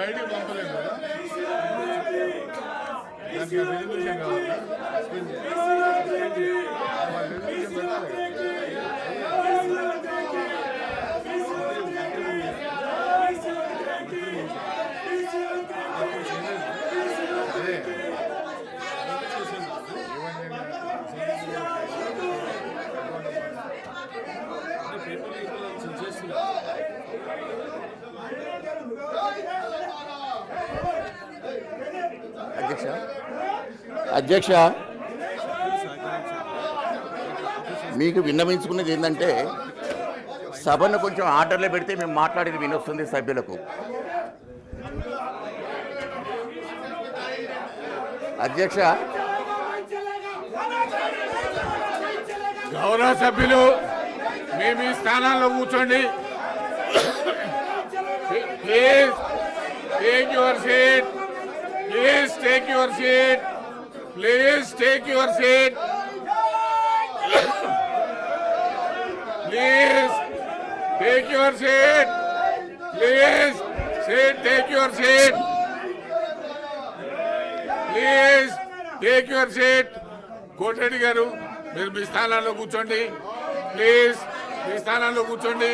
బయటికి పంపలేదు కదా దానికి రెజల్యూషన్ కావాలి అధ్యక్ష మీకు విన్నవించుకున్నది ఏంటంటే సభను కొంచెం ఆర్డర్లో పెడితే మేము మాట్లాడేది వినొస్తుంది సభ్యులకు. అధ్యక్ష గౌరవ సభ్యులు మీ మీ స్థానాల్లో కూర్చోండి. Please take your seat. Please take your seat. Please take your seat. Please take your seat. Please take your seat. Please take your seat. Kotireddy గారు మీరు మీ స్థానాల్లో కూర్చోండి. ప్లీజ్ మీ స్థానాల్లో కూర్చోండి.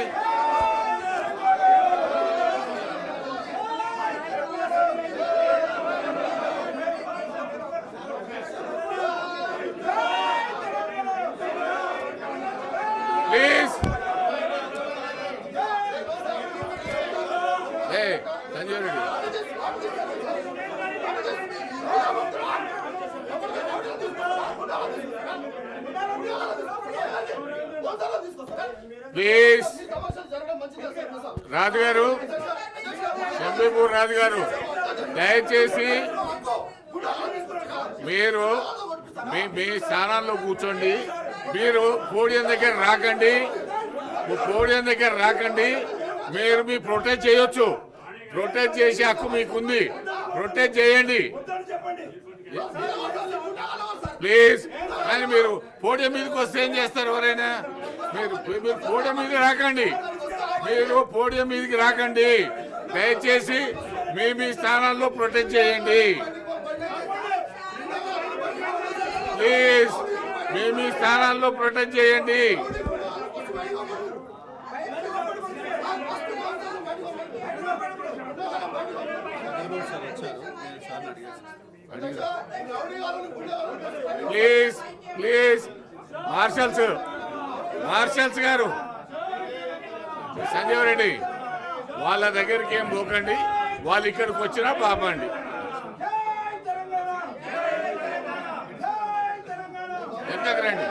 Please Sanjay Reddy please. రాజు గారు, శంబీపూర్ రాజు గారు, దయచేసి మీరు మీ స్థానాల్లో కూర్చోండి. మీరు పోడియం దగ్గర రాకండి. మీరు మీ ప్రొటెక్ట్ చేయొచ్చు. ప్రొటెక్ట్ చేసే హక్కు మీకుంది. ప్రొటెక్ట్ చేయండి ప్లీజ్. కానీ మీరు పోడియం మీదకి వస్తే ఏం చేస్తారు ఎవరైనా? మీరు పోడియం మీదకి రాకండి. దయచేసి మీ స్థానాల్లో ప్రొటెక్ట్ చేయండి ప్లీజ్. మీ స్థానాల్లో ప్రొటెక్ట్ చేయండి. ప్లీజ్ మార్షల్స్ గారు, సంజీవ్ రెడ్డి వాళ్ళ దగ్గరికి ఏం పోకండి. వాళ్ళు ఇక్కడికి వచ్చినా పాపండి. ఎంతకు రండి.